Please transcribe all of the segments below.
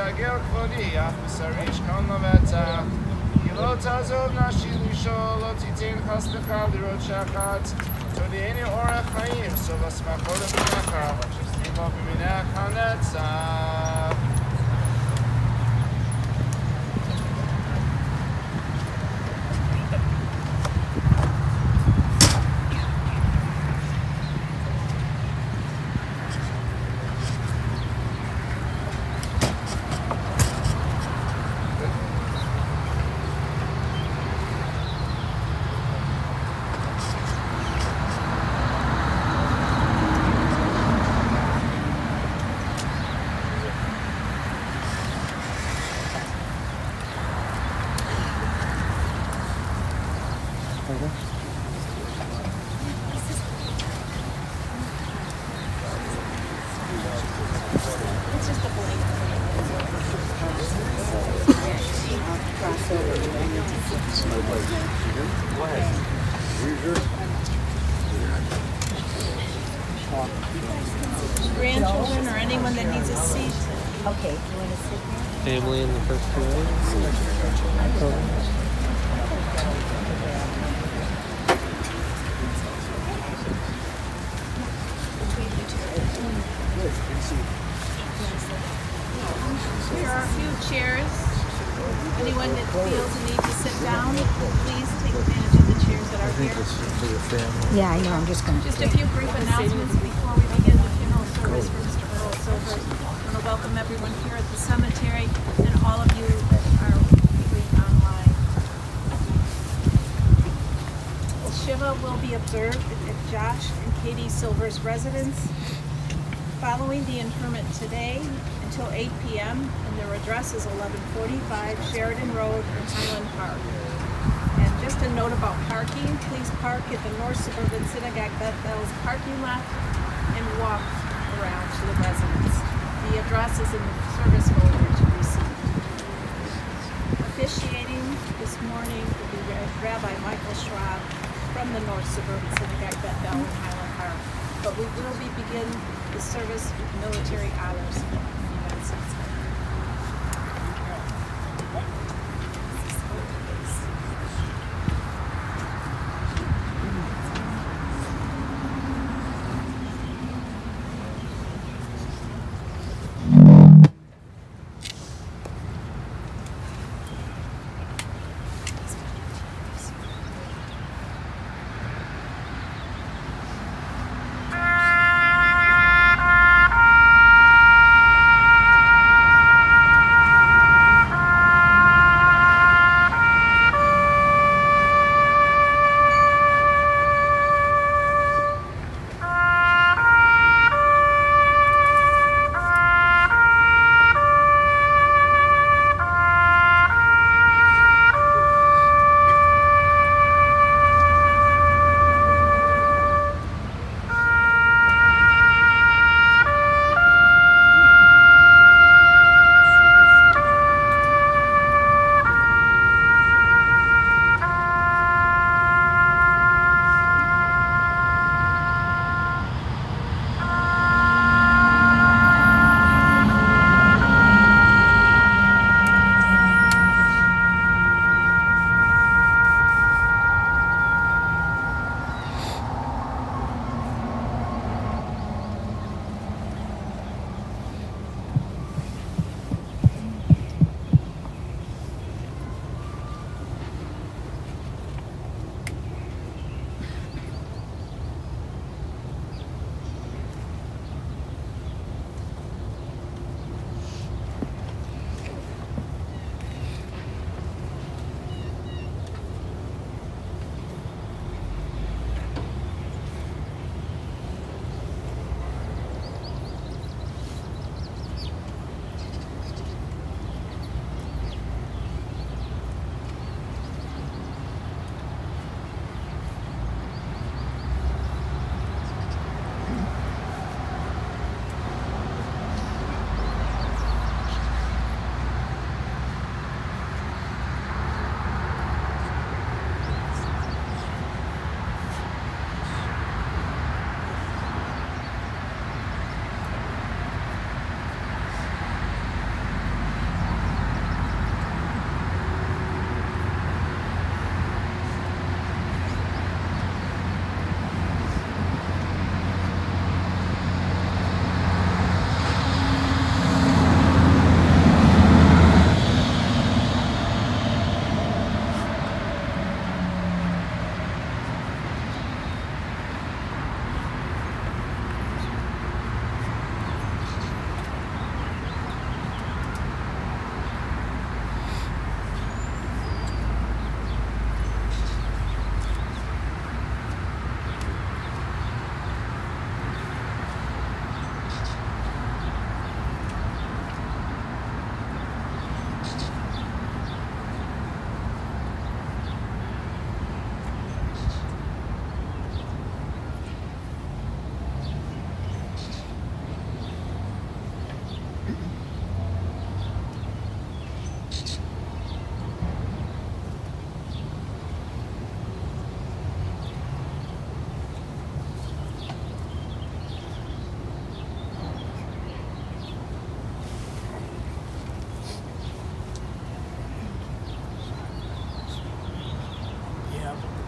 יתגר כבודי, אף בשרי ישכון לבטח. כי לא תעזוב נפשי לשאול, לא תיתן חסדך לראות שחת. תודיעני אורח חיים, סוף השמחות לפניך, עמו במנך הנצח. Grandchildren or anyone that needs a seat. Okay, you want to sit here? Family in the first two rows. Here are a few chairs. Anyone that feels a need to sit down, please take advantage of the chairs that are here. Yeah, I know. I'm just going to. Just a few brief announcements before we begin the funeral service for Mr. Earl Silvers. I want to welcome everyone here at the cemetery and all of you that are viewing online. Well, Shiva will be observed at Josh and Katie Silver's residence following the interment today until 8 p.m. and their address is 1145 Sheridan Road in Highland Park. And just a note about parking, please park at the North Suburban Synagogue Bethel's parking lot and walk around to the residence. The address is in the service folder to receive. Officiating this morning will be Rabbi Michael Schwab from the North Suburban Synagogue Bethel in Highland Park. But we will begin the service with military honors in the United States.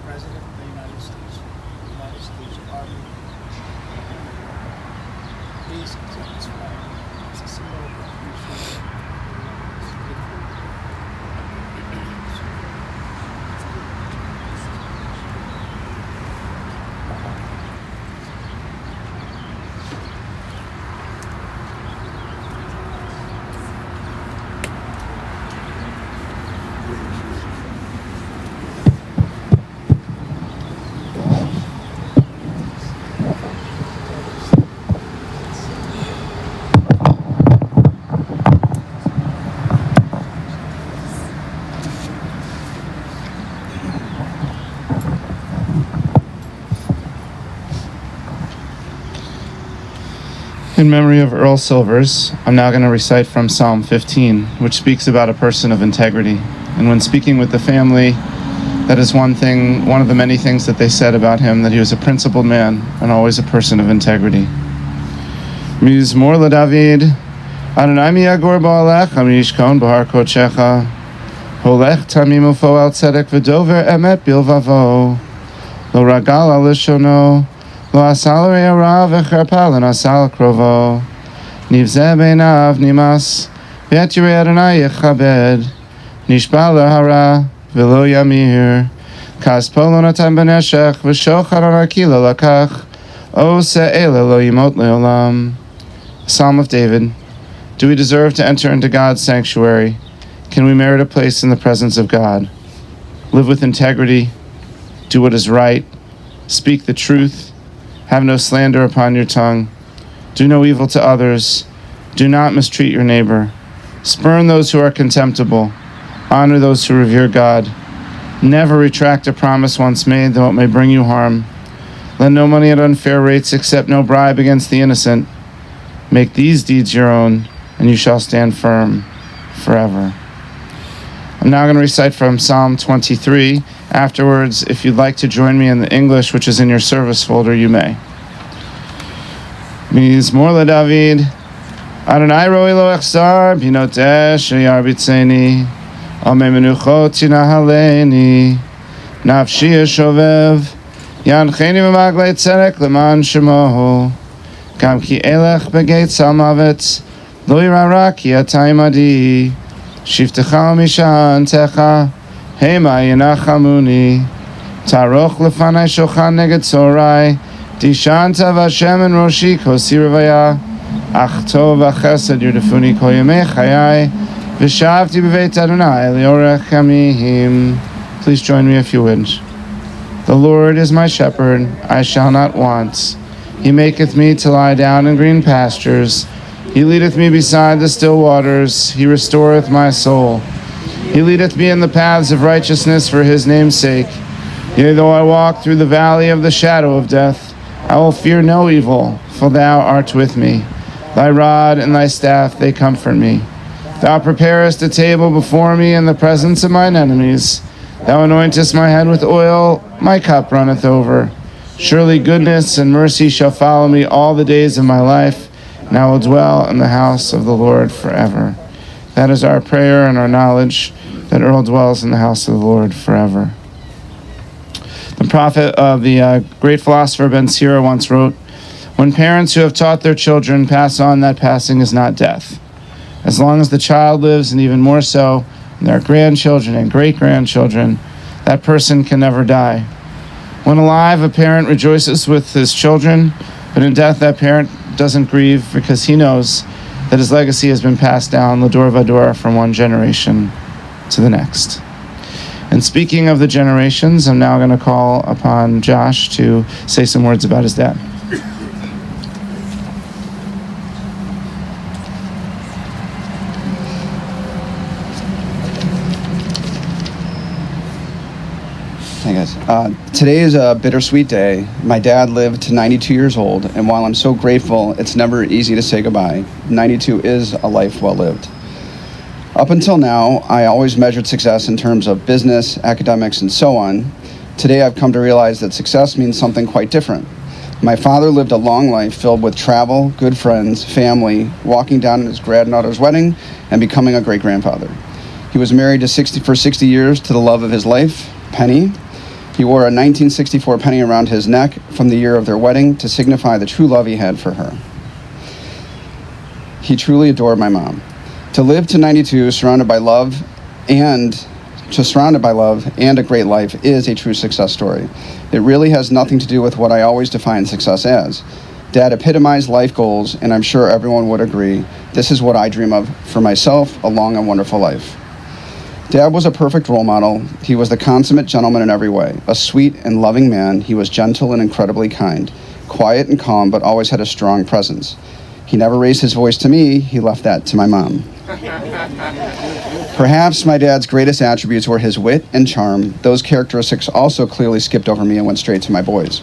President of the United States Army. These on this flag. It's a symbol of appreciation. In memory of Earl Silvers, I'm now going to recite from Psalm 15, which speaks about a person of integrity. And when speaking with the family, that is one of the many things that they said about him, that he was a principled man and always a person of integrity. Mizmor LaDavid, Adonai miyagor ba'alecha miyishkon b'har kodshecha, holech tamim ufoel tzedek v'dover emet bilvavo, lo ragal al lishono, lo asal re'ara v'cherpa l'nasal krovo, nivzeh beinav nimas, v'et yirei Adonai yechabed, nishba l'hara v'lo yamir, kaspo lo natan b'neshech, v'shochar anaki lo lakach, o se'ele lo yimot le'olam. Psalm of David. Do we deserve to enter into God's sanctuary? Can we merit a place in the presence of God? Live with integrity, do what is right, speak the truth, have no slander upon your tongue, do no evil to others, do not mistreat your neighbor, spurn those who are contemptible, honor those who revere God, never retract a promise once made, though it may bring you harm, lend no money at unfair rates, accept no bribe against the innocent, make these deeds your own, and you shall stand firm forever. I'm now going to recite from Psalm 23. Afterwards, if you'd like to join me in the English, which is in your service folder, you may. Mizmor LaDavid, Adonai roi lo echsar, binotesh yarbitzeni, amei menuchot yinahaleni, nafshi yeshovev, yancheni v'maglei tzedek leman shemoho, Gam ki elech begeit salmavet, lo yirara ki atay madi, shiftecha mishantecha, hema yinachamuni, taroch lefanai shochan neged tzorai, dishanta v'Hashem en roshi kosi revaya, ach tov v'chesed yurdefuni kol yemei chayai, v'shavti b'veit Adonai liorech yamim. Please join me if you wish. The Lord is my shepherd, I shall not want. He maketh me to lie down in green pastures. He leadeth me beside the still waters. He restoreth my soul. He leadeth me in the paths of righteousness for his name's sake. Yea, though I walk through the valley of the shadow of death, I will fear no evil, for thou art with me. Thy rod and thy staff, they comfort me. Thou preparest a table before me in the presence of mine enemies. Thou anointest my head with oil, my cup runneth over. Surely goodness and mercy shall follow me all the days of my life, and I will dwell in the house of the Lord forever. That is our prayer and our knowledge that Earl dwells in the house of the Lord forever. The prophet of the great philosopher Ben Sira once wrote, when parents who have taught their children pass on, that passing is not death. As long as the child lives, and even more so, their grandchildren and great-grandchildren, that person can never die. When alive, a parent rejoices with his children, but in death, that parent doesn't grieve because he knows that his legacy has been passed down l'dor vador from one generation to the next. And speaking of the generations, I'm now going to call upon Josh to say some words about his dad. Hey guys. Today is a bittersweet day. My dad lived to 92 years old, and while I'm so grateful, it's never easy to say goodbye. 92 is a life well lived. Up until now, I always measured success in terms of business, academics, and so on. Today I've come to realize that success means something quite different. My father lived a long life filled with travel, good friends, family, walking down his granddaughter's wedding, and becoming a great-grandfather. He was married for 60 years to the love of his life, Penny. He wore a 1964 penny around his neck from the year of their wedding to signify the true love he had for her. He truly adored my mom. To live to 92 surrounded by love and a great life is a true success story. It really has nothing to do with what I always define success as. Dad epitomized life goals, and I'm sure everyone would agree. This is what I dream of for myself, a long and wonderful life. Dad was a perfect role model. He was the consummate gentleman in every way. A sweet and loving man, he was gentle and incredibly kind. Quiet and calm, but always had a strong presence. He never raised his voice to me. He left that to my mom. Perhaps my dad's greatest attributes were his wit and charm. Those characteristics also clearly skipped over me and went straight to my boys.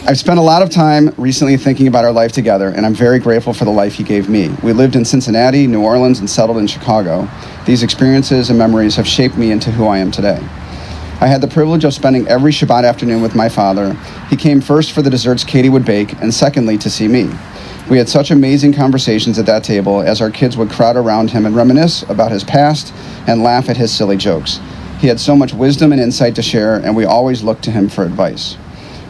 I've spent a lot of time recently thinking about our life together, and I'm very grateful for the life he gave me. We lived in Cincinnati, New Orleans, and settled in Chicago. These experiences and memories have shaped me into who I am today. I had the privilege of spending every Shabbat afternoon with my father. He came first for the desserts Katie would bake, and secondly to see me. We had such amazing conversations at that table as our kids would crowd around him and reminisce about his past and laugh at his silly jokes. He had so much wisdom and insight to share, and we always looked to him for advice.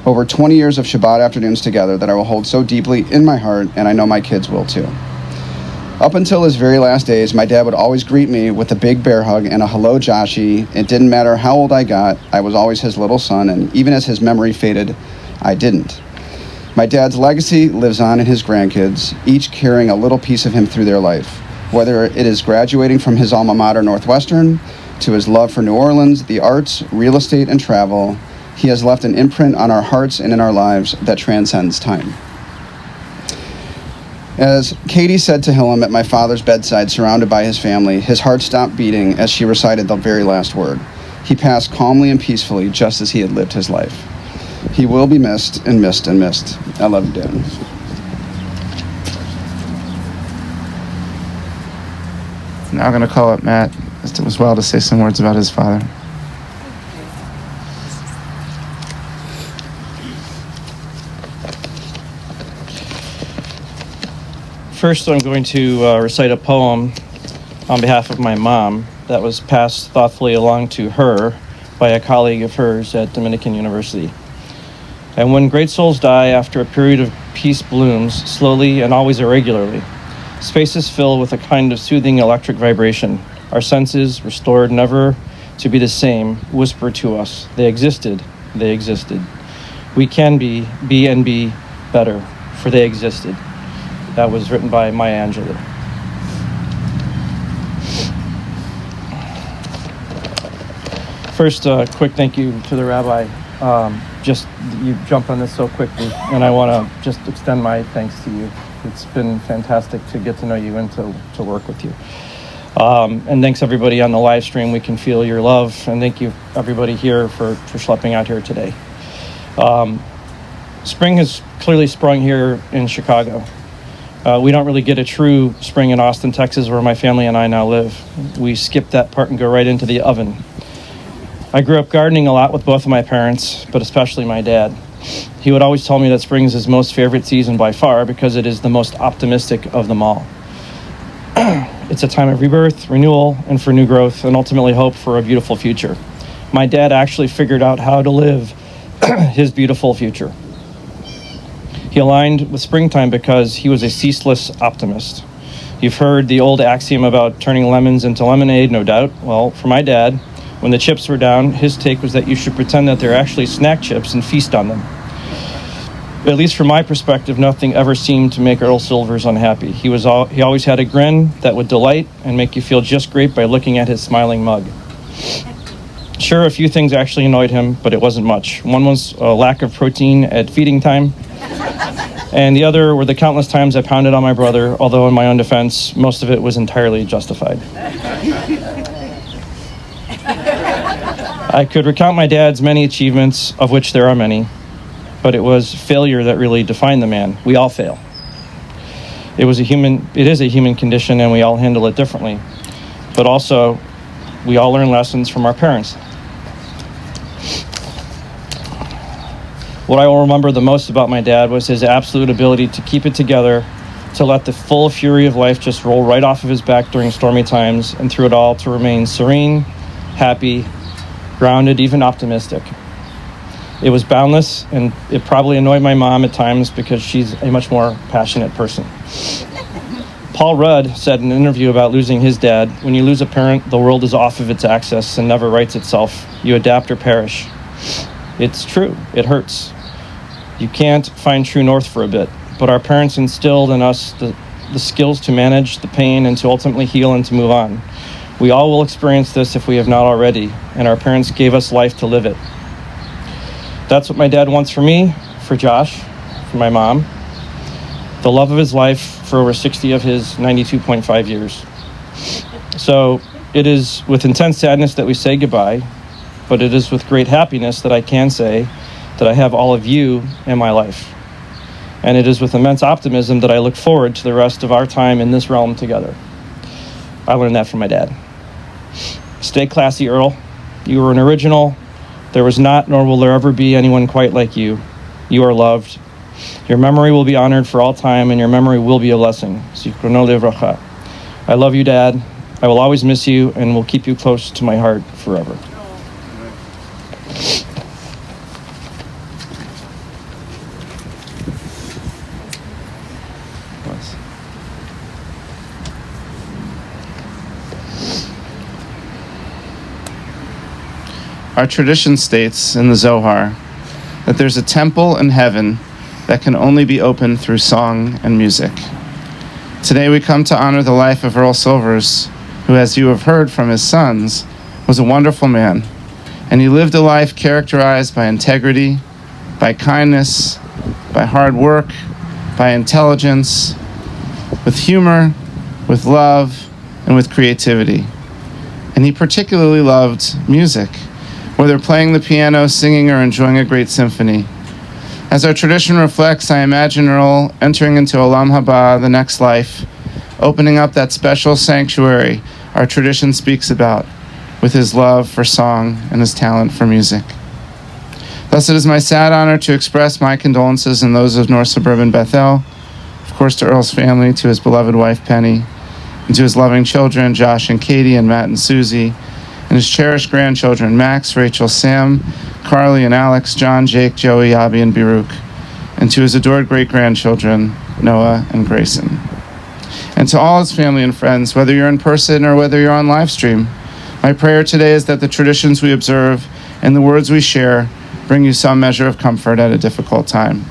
Over 20 years of Shabbat afternoons together that I will hold so deeply in my heart, and I know my kids will too. Up until his very last days, my dad would always greet me with a big bear hug and a hello, Joshie. It didn't matter how old I got, I was always his little son, and even as his memory faded, I didn't. My dad's legacy lives on in his grandkids, each carrying a little piece of him through their life. Whether it is graduating from his alma mater, Northwestern, to his love for New Orleans, the arts, real estate, and travel, he has left an imprint on our hearts and in our lives that transcends time. As Katie said to him at my father's bedside, surrounded by his family, his heart stopped beating as she recited the very last word. He passed calmly and peacefully, just as he had lived his life. He will be missed and missed and missed. I love you, Dad. Now I'm going to call up Matt as well to say some words about his father. First, I'm going to recite a poem on behalf of my mom that was passed thoughtfully along to her by a colleague of hers at Dominican University. And when great souls die after a period of peace blooms, slowly and always irregularly, spaces fill with a kind of soothing electric vibration. Our senses, restored never to be the same, whisper to us, they existed. We can be better, for they existed. That was written by Maya Angelou. First, a quick thank you to the rabbi. You jumped on this so quickly, and I want to just extend my thanks to you. It's been fantastic to get to know you and to work with you. And thanks everybody on the live stream. We can feel your love, and thank you everybody here for schlepping out here today. Spring has clearly sprung here in Chicago. We don't really get a true spring in Austin, Texas, where my family and I now live. We skip that part and go right into the oven. I grew up gardening a lot with both of my parents, but especially my dad. He would always tell me that spring is his most favorite season by far because it is the most optimistic of them all. It's a time of rebirth, renewal, and for new growth, and ultimately hope for a beautiful future. My dad actually figured out how to live his beautiful future. He aligned with springtime because he was a ceaseless optimist. You've heard the old axiom about turning lemons into lemonade, no doubt. Well, for my dad, when the chips were down, his take was that you should pretend that they're actually snack chips and feast on them. But at least from my perspective, nothing ever seemed to make Earl Silvers unhappy. He always had a grin that would delight and make you feel just great by looking at his smiling mug. Sure, a few things actually annoyed him, but it wasn't much. One was a lack of protein at feeding time, and the other were the countless times I pounded on my brother, although in my own defense, most of it was entirely justified. I could recount my dad's many achievements, of which there are many, but it was failure that really defined the man. We all fail. It is a human condition, and we all handle it differently. But also, we all learn lessons from our parents. What I will remember the most about my dad was his absolute ability to keep it together, to let the full fury of life just roll right off of his back during stormy times, and through it all to remain serene, happy, grounded, even optimistic. It was boundless, and it probably annoyed my mom at times because she's a much more passionate person. Paul Rudd said in an interview about losing his dad, "When you lose a parent, the world is off of its axis and never rights itself. You adapt or perish." It's true. It hurts. You can't find true north for a bit, but our parents instilled in us the skills to manage the pain and to ultimately heal and to move on. We all will experience this if we have not already, and our parents gave us life to live it. That's what my dad wants for me, for Josh, for my mom. The love of his life for over 60 of his 92.5 years. So it is with intense sadness that we say goodbye, but it is with great happiness that I can say that I have all of you in my life. And it is with immense optimism that I look forward to the rest of our time in this realm together. I learned that from my dad. Stay classy, Earl. You were an original. There was not, nor will there ever be, anyone quite like you. You are loved. Your memory will be honored for all time, and your memory will be a blessing. Zichrono livracha. I love you, Dad. I will always miss you, and will keep you close to my heart forever. Our tradition states in the Zohar that there's a temple in heaven that can only be opened through song and music. Today we come to honor the life of Earl Silvers, who, as you have heard from his sons, was a wonderful man, and he lived a life characterized by integrity, by kindness, by hard work, by intelligence, with humor, with love, and with creativity. And he particularly loved music, whether playing the piano, singing, or enjoying a great symphony. As our tradition reflects, I imagine Earl entering into Olam Haba, the next life, opening up that special sanctuary our tradition speaks about, with his love for song and his talent for music. Thus, it is my sad honor to express my condolences and those of North Suburban Bethel, of course to Earl's family, to his beloved wife Penny, and to his loving children, Josh and Katie, and Matt and Susie, and his cherished grandchildren, Max, Rachel, Sam, Carly, and Alex, John, Jake, Joey, Abby, and Baruch, and to his adored great-grandchildren, Noah and Grayson. And to all his family and friends, whether you're in person or whether you're on live stream, my prayer today is that the traditions we observe and the words we share bring you some measure of comfort at a difficult time.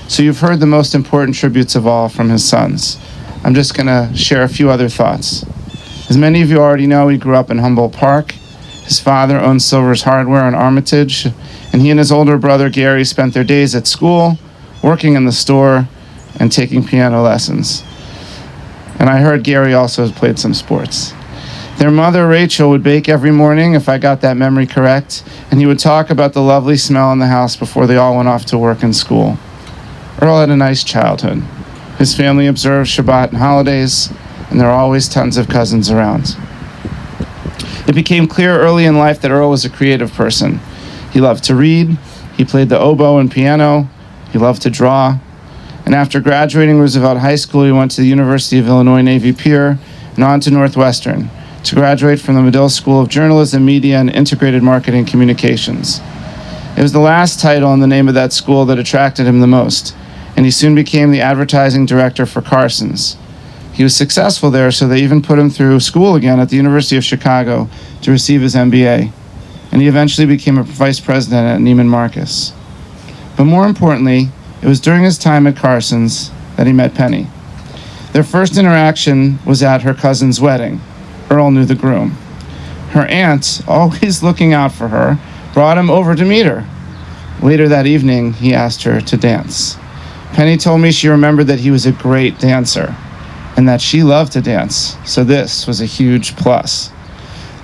So you've heard the most important tributes of all from his sons. I'm just going to share a few other thoughts. As many of you already know, he grew up in Humboldt Park. His father owned Silver's Hardware in Armitage, and he and his older brother Gary spent their days at school, working in the store, and taking piano lessons. And I heard Gary also played some sports. Their mother, Rachel, would bake every morning, if I got that memory correct, and he would talk about the lovely smell in the house before they all went off to work and school. Earl had a nice childhood. His family observed Shabbat and holidays, and there are always tons of cousins around. It became clear early in life that Earl was a creative person. He loved to read, he played the oboe and piano, he loved to draw, and after graduating Roosevelt High School, he went to the University of Illinois Navy Pier and on to Northwestern to graduate from the Medill School of Journalism, Media, and Integrated Marketing Communications. It was the last title in the name of that school that attracted him the most, and he soon became the advertising director for Carson's. He was successful there, so they even put him through school again at the University of Chicago to receive his MBA, and he eventually became a vice president at Neiman Marcus. But more importantly, it was during his time at Carson's that he met Penny. Their first interaction was at her cousin's wedding. Earl knew the groom. Her aunt, always looking out for her, brought him over to meet her. Later that evening, he asked her to dance. Penny told me she remembered that he was a great dancer, and that she loved to dance, so this was a huge plus.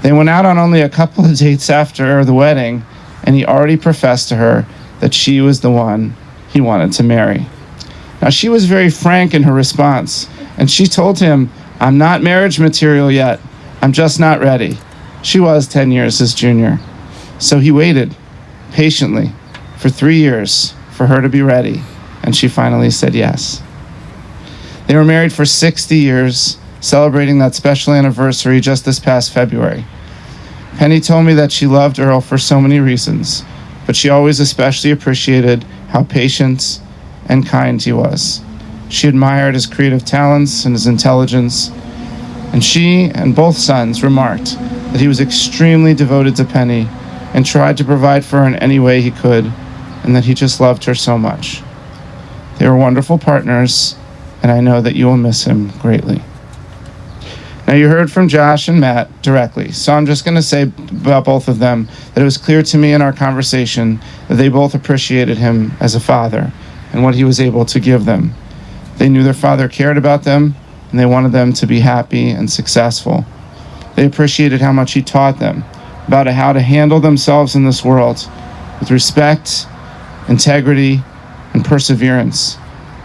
They went out on only a couple of dates after the wedding, and he already professed to her that she was the one he wanted to marry. Now, she was very frank in her response, and she told him, "I'm not marriage material yet. I'm just not ready." She was 10 years his junior. So he waited patiently for 3 years for her to be ready, and she finally said yes. They were married for 60 years, celebrating that special anniversary just this past February. Penny told me that she loved Earl for so many reasons, but she always especially appreciated how patient and kind he was. She admired his creative talents and his intelligence, and she and both sons remarked that he was extremely devoted to Penny and tried to provide for her in any way he could, and that he just loved her so much. They were wonderful partners, and I know that you will miss him greatly. Now, you heard from Josh and Matt directly, so I'm just going to say about both of them that it was clear to me in our conversation that they both appreciated him as a father and what he was able to give them. They knew their father cared about them, and they wanted them to be happy and successful. They appreciated how much he taught them about how to handle themselves in this world with respect, integrity, and perseverance.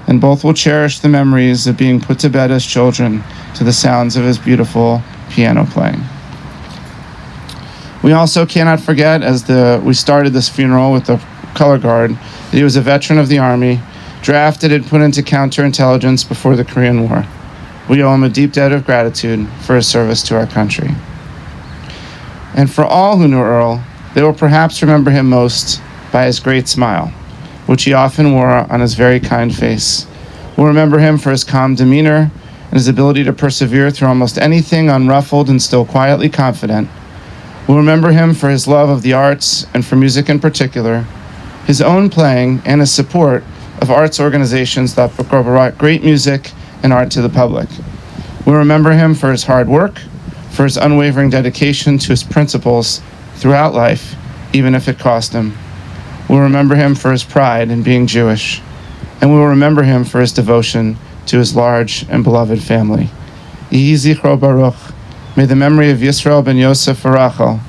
And both will cherish the memories of being put to bed as children to the sounds of his beautiful piano playing. We also cannot forget, as we started this funeral with the color guard, that he was a veteran of the Army, drafted and put into counterintelligence before the Korean War. We owe him a deep debt of gratitude for his service to our country. And for all who knew Earl, they will perhaps remember him most by his great smile, which he often wore on his very kind face. We'll remember him for his calm demeanor and his ability to persevere through almost anything unruffled and still quietly confident. We'll remember him for his love of the arts and for music in particular, his own playing, and his support of arts organizations that brought great music and art to the public. We'll remember him for his hard work, for his unwavering dedication to his principles throughout life, even if it cost him. We'll remember him for his pride in being Jewish, and we will remember him for his devotion to his large and beloved family. Yehi zichro baruch. May the memory of Yisrael ben Yosef Arachel,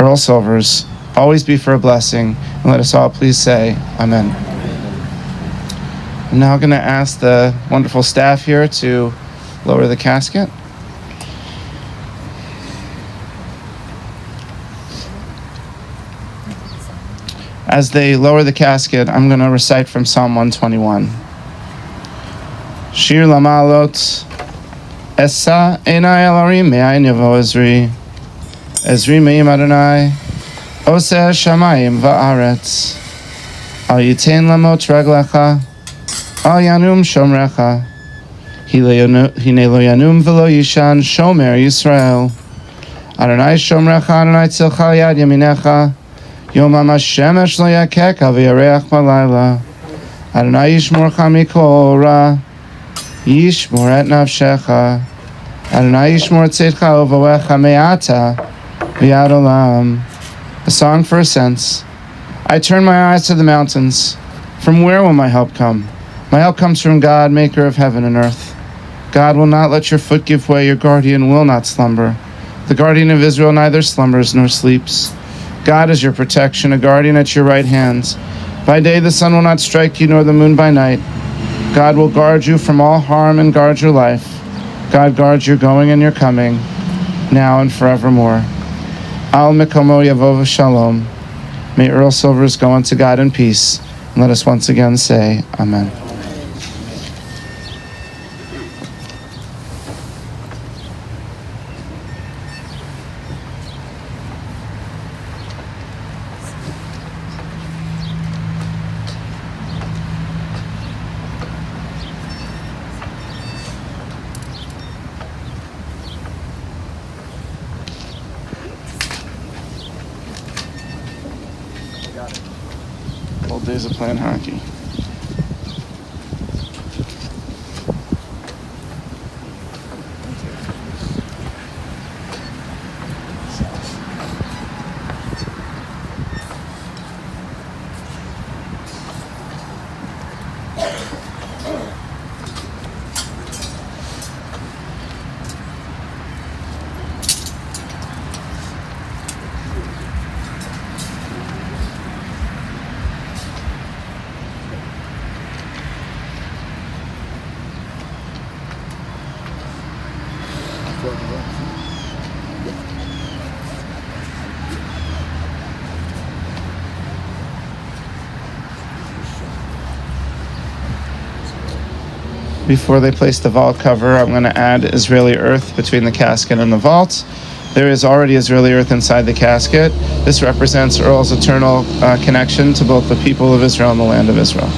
Earl Silvers, always be for a blessing, and let us all please say Amen. I'm now going to ask the wonderful staff here to lower the casket. As they lower the casket, I'm going to recite from Psalm 121. Shir Lamalot, Esa Enai Elarim Me'ayin Yavo Ezri, Ezri Me'im Adonai, Oseh Shamayim Va'aretz, Al Yitain Lamot Reglecha, Al Yanum Shomrecha, Hine Lo Yanum V'lo Yishan Shomer Yisrael, Adonai Shomrecha, Adonai Tzilcha Yad Yaminecha, Yom HaShemesh Lo Yakeka V'yareach Balayla, Adonai Yishmorcha Mikol Ra, Yishmor et Nafshecha, Adonai Yishmor Tzedcha Uvoecha Me'ata V'yad Olam. A song for ascents. I turn my eyes to the mountains. From where will my help come? My help comes from God, maker of heaven and earth. God will not let your foot give way, your guardian will not slumber. The guardian of Israel neither slumbers nor sleeps. God is your protection, a guardian at your right hand. By day the sun will not strike you, nor the moon by night. God will guard you from all harm and guard your life. God guards your going and your coming, now and forevermore. Al Mekomo Yavo Shalom. May Earl Silvers go unto God in peace. And let us once again say, Amen. Old days of playing hockey. Before they place the vault cover, I'm going to add Israeli earth between the casket and the vault There is already Israeli earth inside the casket. This represents Earl's eternal connection to both the people of Israel and the land of Israel.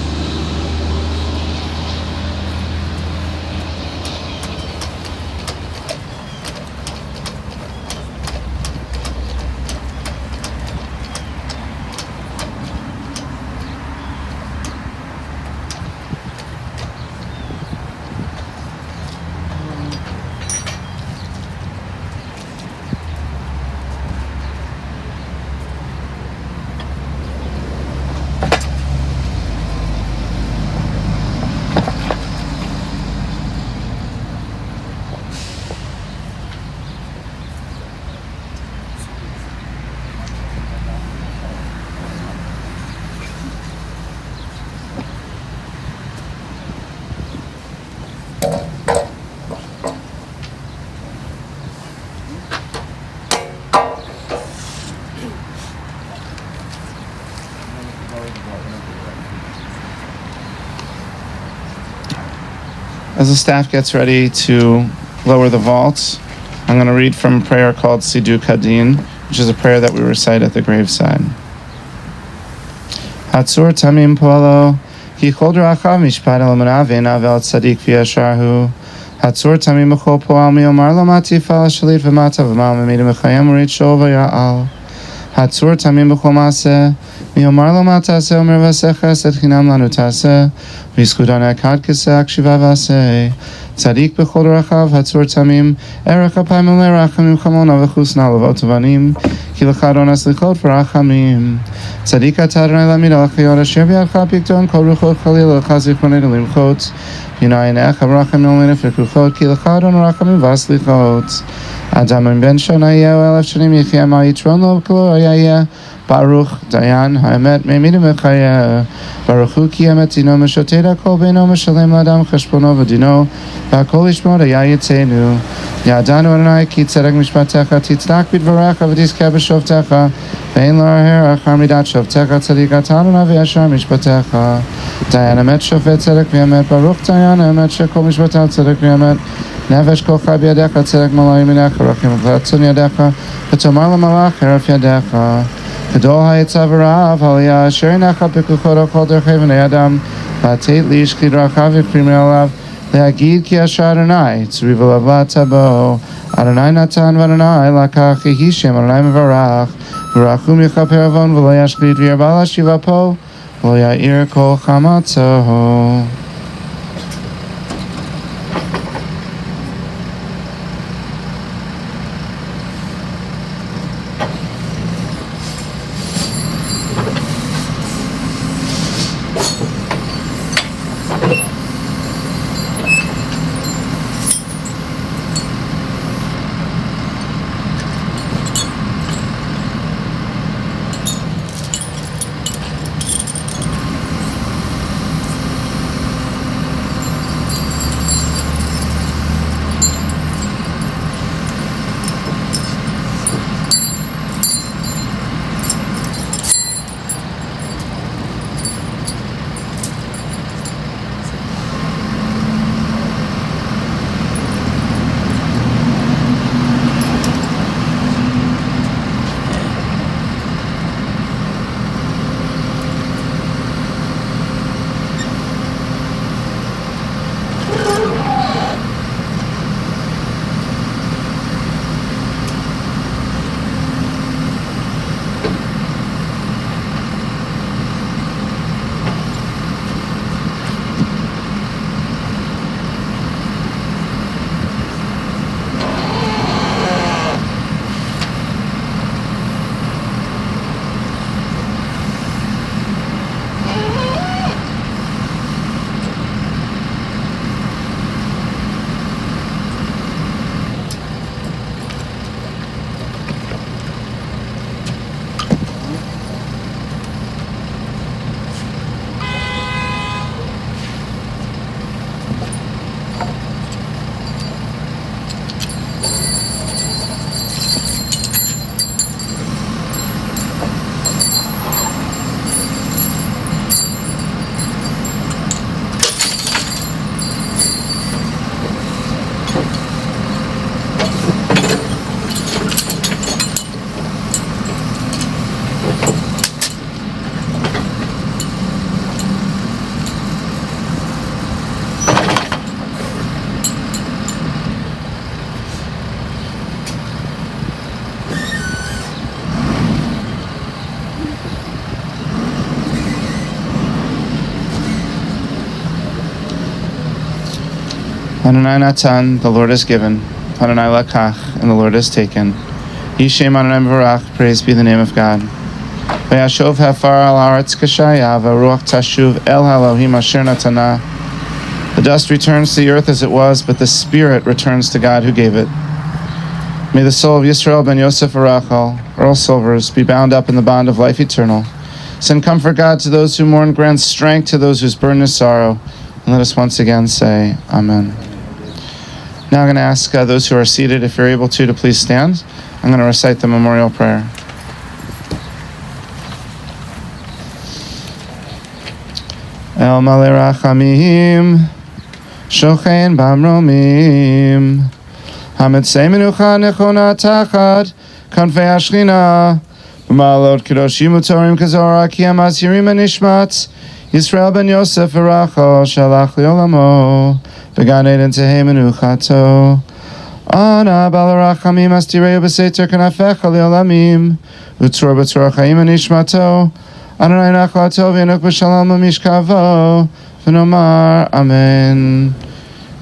As the staff gets ready to lower the vaults, I'm going to read from a prayer called Sidu Kadin, which is a prayer that we recite at the graveside. Hatzur tamim poalo, ki chol drachav mishpat el amanav ve'enav el tzadik v'yasharhu. Hatzur tamim b'chol poal mi'omar lo matif al shalit v'mata v'mal me'midim v'chayem u'rit shol v'ya'al. Hatzur tamim b'chol maaseh, mi'omar lo mataseh omer v'aseh chesed chinam lanu taseh, v'yizkudan ekad keseh akshiva v'aseh. Tzadik b'chol drachav, hatzur tamim, erech apayim u'lerachamim chamona v'chusna levot uvanim, ki l'cha adon aslichot v'rachamim. Tzadik atah Adonai lamid al chayot asher b'yadcha pikton kol ruchot chalil l'cha zichronei limchot, Yinayin echa v'rachamim olin efekuchot, ki l'cha adon rachamim v'aslichot. Adam ben shana yeh elef shanim yechia ma yitron lo k'lo yayeh. Baruch Dayan Haemet Me'emidim Echayeh. Baruch Hu Ki Emet Dino Meshoteda Kol Beino Meshalem L'Adam Cheshbono V'Dino V'Akol Yishmo Daya Yitzenu Yadanu Adonai Ki Tzedek Mishpatecha Titzdak B'Dvarecha V'Tizkeh B'Shovtecha Ve'en Lo Aher Achar Midat Shovtecha Tzadik Atah Adonai V'Yashar Mishpatecha Dayan Emet Shofet Tzedek V'Emet Baruch Dayan Emet Shekol Mishpatel Tzedek V'Emet Nefesh Kol Chai B'Yadecha Tzedek Malay Minecha Rachim V'Chatzon Yadecha V'Tomar L'Malach Heref Yadecha Gadol ha'yitzav v'ra'av ha'aliyah asher necha b'kuchot kol derechei v'nei adam v'ateit li'ish ki drachav yikrim alav le'agid ki asher Adonai tzriv alav la'tabo Adonai natan v'Adonai lakach yehi shem Adonai mevarach v'rachum yichaper avon v'lo yashchit v'yarbal hashiva po v'lo ya'ir kol chamatzo. Adonai Natan, the Lord has given. Adonai Lakach, and the Lord has taken. Yishem Adonai Barak, praise be the name of God. Vayashov hafar al haaretz kashaya, v'ruach tashuv el Elohim asher natana. The dust returns to the earth as it was, but the spirit returns to God who gave it. May the soul of Yisrael ben Yosef Arachal, Earl Silvers, be bound up in the bond of life eternal. Send comfort, God, to those who mourn, grant strength to those whose burden is sorrow, and let us once again say, Amen. Now I'm going to ask those who are seated, if you're able to please stand. I'm going to recite the memorial prayer. El Malei Rachamim, Shochein Bamromim, Hamitzei Menucha Nechona Tachat, Kanfei Ashchina, B'malot Kedoshim Utorim Kazora, Ki Amaz Yirim Nishmat, Yisrael ben Yosef Arachal, Shalach Liolamo, Began Eden Tehei Menuchato, Ana Balarachamim Astireu B'Seiter Kanafecha Liolamim, Utzor B'Tzor Chaim Nishmato, Adonai Nachlato V'Yanuk B'Shalom Mishkavo, V'Nomar Amen.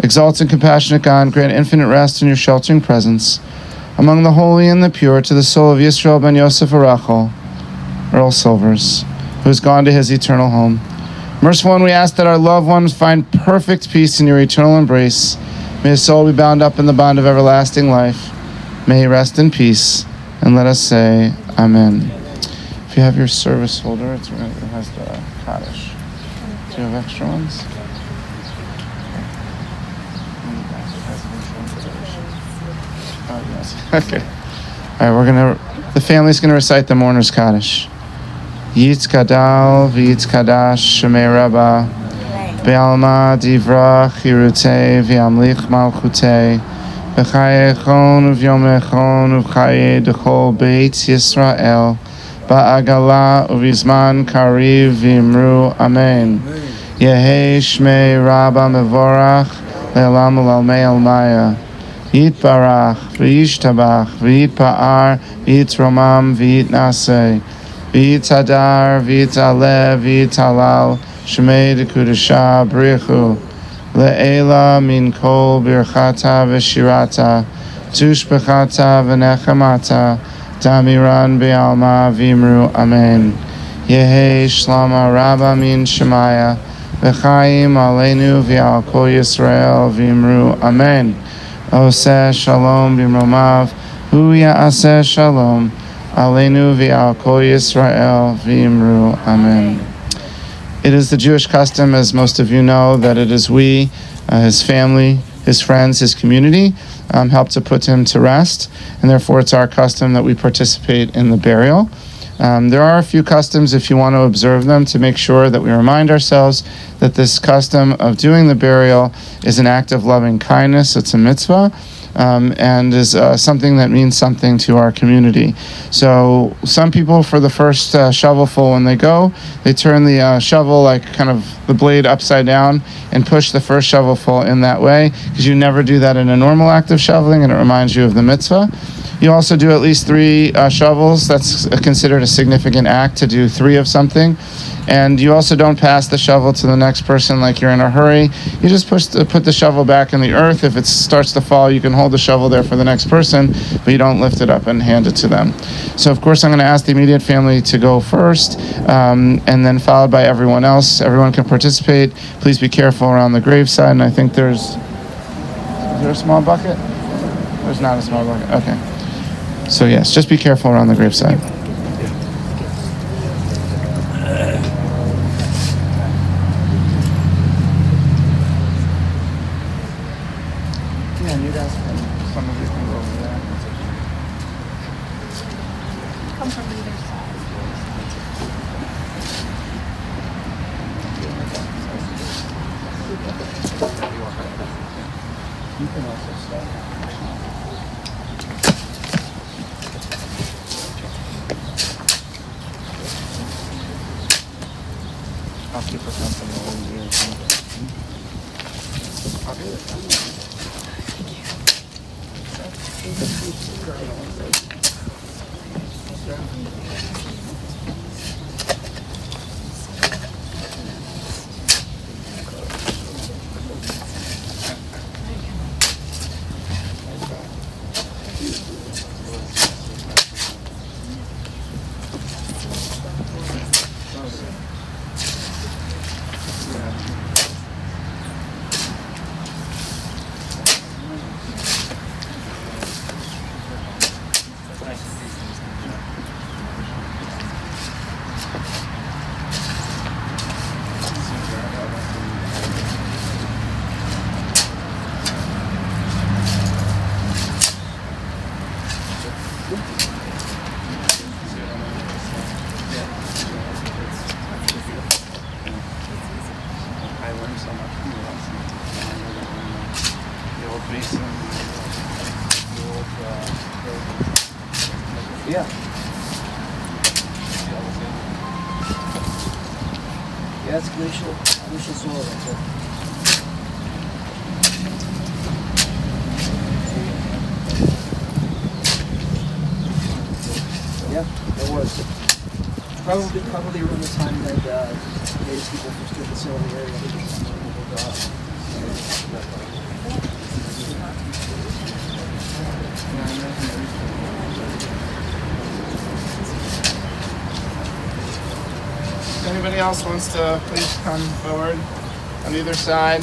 Exalt and compassionate God, grant infinite rest in your sheltering presence among the holy and the pure to the soul of Yisrael ben Yosef Arachal, Earl Silvers, who has gone to his eternal home. Merciful One, we ask that our loved ones find perfect peace in your eternal embrace. May his soul be bound up in the bond of everlasting life. May he rest in peace, and let us say, Amen. If you have your service folder, it has the Kaddish. Do you have extra ones? Oh, yes. Okay. All right, the family's gonna recite the mourner's Kaddish. Yitz Kadal, V'yitz Kadash, Shemei Rabba, Be'alma Divra, Chirutei, V'yamlich Malchutei, V'chaye Echon, V'yom Echon, V'chaye Dechol Beit Yisrael, Ba'agala, Uvizman Kariv, V'imru, Amen. Yehei Shmei Rabba Mevorach, Le'elam U'lalmei Almaya, Yitbarach, V'yishtabach, V'yitpa'ar, V'yitromam, V'yitnasei, V'yitzadar, V'yitzaleh, V'yitzalal, Shemei Dekudesha, Brichu, Le'ela min kol birchata v'shirata, Tushbechata v'nechamata, Damiran be'alma v'imru, Amen. Yehei Shlama Rabba min Shemaya, V'chaim aleinu v'al kol Yisrael v'imru, Amen. Oseh shalom b'mromav, hu ya'aseh shalom, aleinu v'al kol Yisrael v'imru, Amen. It is the Jewish custom, as most of you know, that it is we, his family, his friends, his community, help to put him to rest, and therefore it's our custom that we participate in the burial. There are a few customs, if you want to observe them, to make sure that we remind ourselves that this custom of doing the burial is an act of loving kindness. It's a mitzvah. And is something that means something to our community. So some people, for the first shovelful, when they go, they turn the shovel, like kind of the blade upside down, and push the first shovelful in that way, because you never do that in a normal act of shoveling, and it reminds you of the mitzvah. You also do at least 3 shovels. That's considered a significant act to do 3 of something. And you also don't pass the shovel to the next person like you're in a hurry. You just put the shovel back in the earth. If it starts to fall, you can hold the shovel there for the next person, but you don't lift it up and hand it to them. So, of course, I'm going to ask the immediate family to go first, and then followed by everyone else. Everyone can participate. Please be careful around the graveside. And I think is there a small bucket? There's not a small bucket. Okay. So, yes, just be careful around the graveside. Come from either side. You can also start. I'll keep it something over here. I'll do it. basin. Yeah. Yeah, it's glacial soil right there. Yeah, it was. Probably around the time that native people first did the sail in the area. If anybody else wants to, please come forward on either side.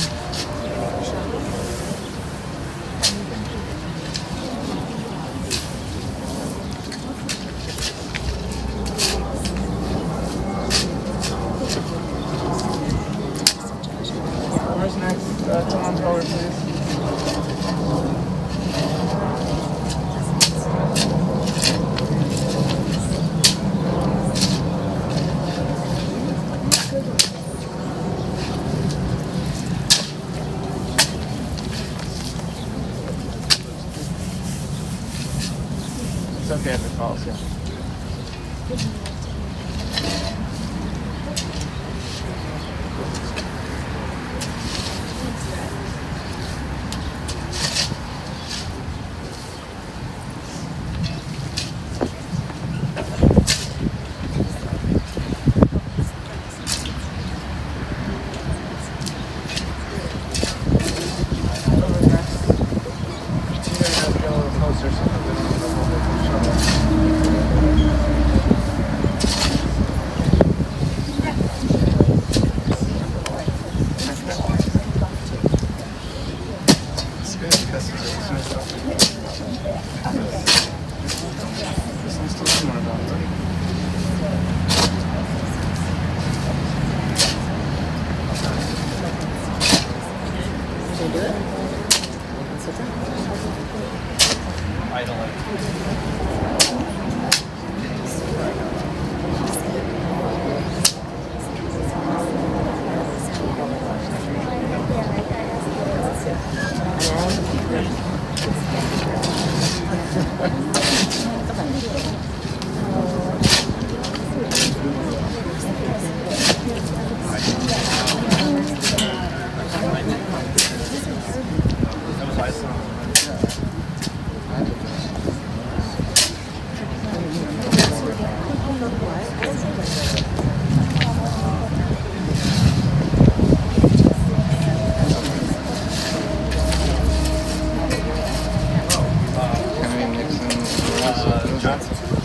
Where's next? Come on forward, please. It's okay if it falls, yeah.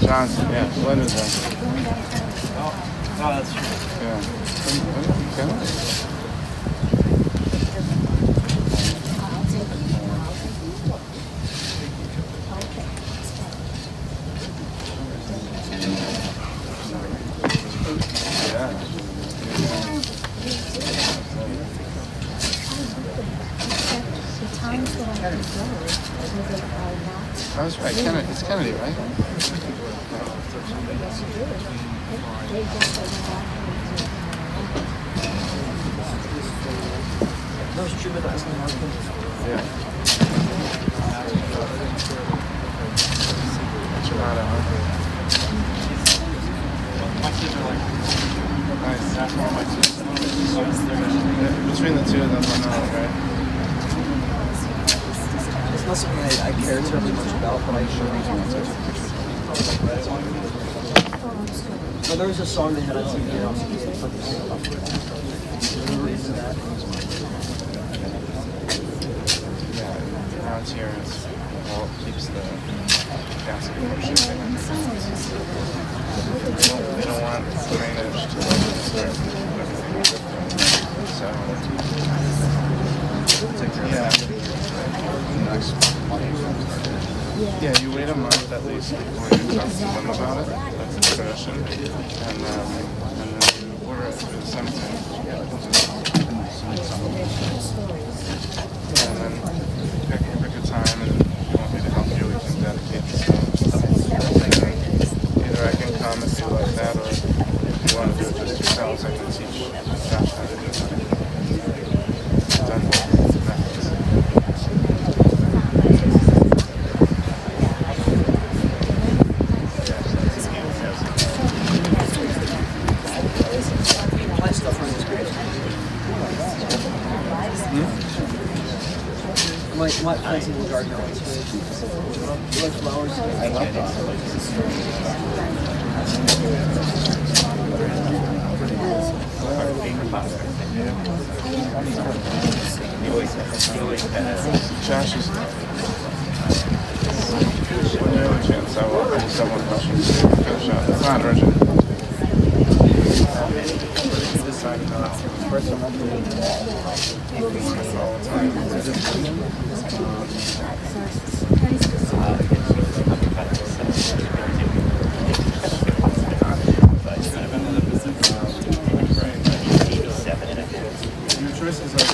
Johnson, yeah. When is that? Oh, that's true. Yeah. Okay. That was right. Kennedy. It's Kennedy, right? That was true, but that was in Markham. Yeah. Toronto, huh? My kids are like, Nice. that's one of my kids. Yeah, between the two of them, I know, right? It's not something I care terribly much about, but I sure there was a song they had on TV and I was Yeah, around here is well, keeps the gas from shipping. They don't want drainage to start yeah, you wait a month at least before you talk to them about it. That's the tradition, and then you order it through the cemetery. And then pick a time, and if you want me to help you, we can dedicate the stuff. Either I can come and do like that, or if you want to do it just yourselves, I can teach Josh how to do it. Done. plant stuff on this grapes. My plants in the garden are always good. You like flowers? I love Josh is when you have a chance, I just have one question. Finish up. It's not urgent. This side, first one, all the time. Your choices are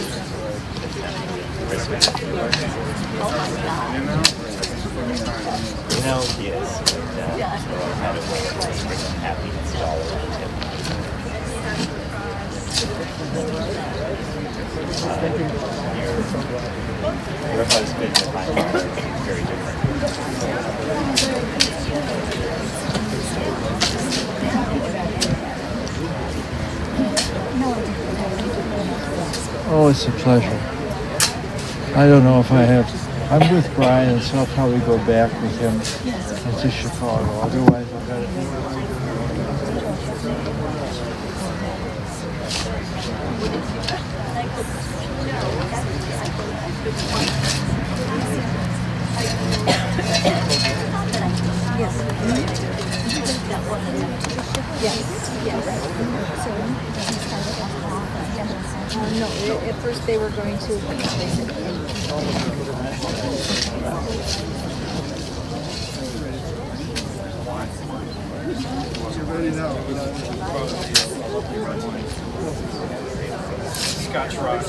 Your husband and my mom are very Oh, it's a pleasure. I don't know if I have. I'm with Brian, so I'll probably go back with him into Chicago. Otherwise, I've got to. No, at first they were going to. Scotch Rock.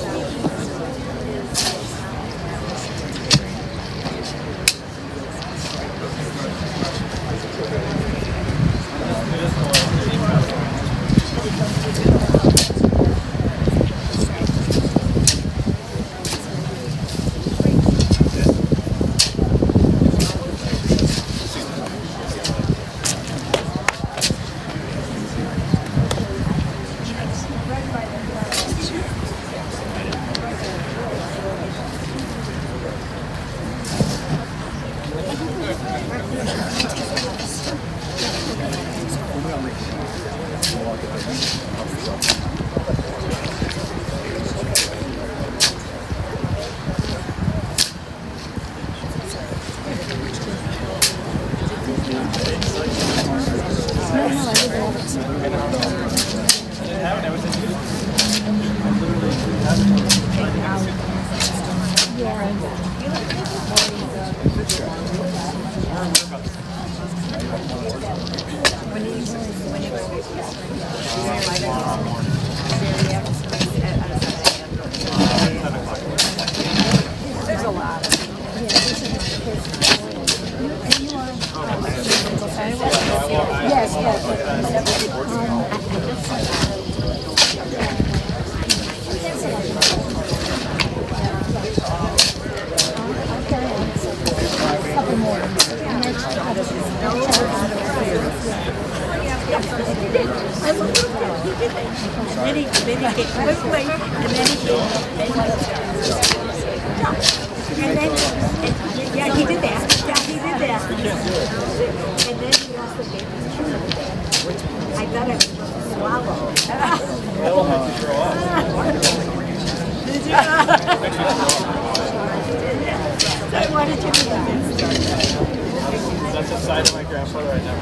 That's the side of my grandfather I never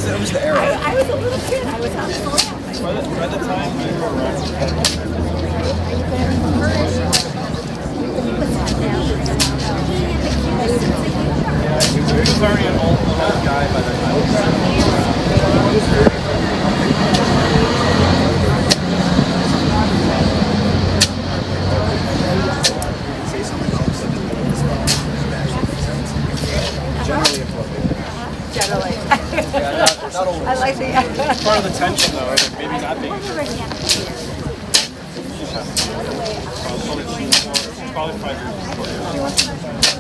It was the era. I was a little kid. I was on the left. By the time we were around, he was already an old guy by the Generally. not old. I like the. Part of the tension, though, right? Maybe not being. Probably 5 years before.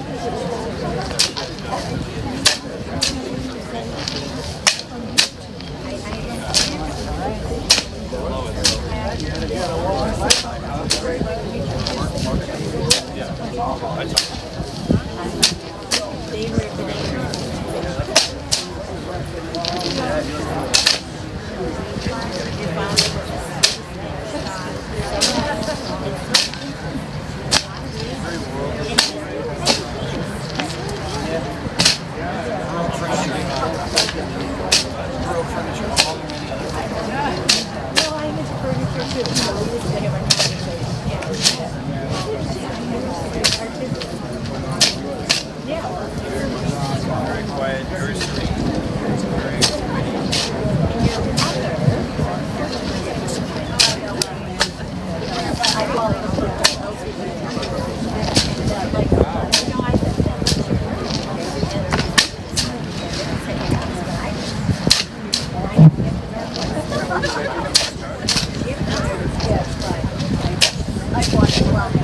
Very quiet, very serene. I've watched a lot.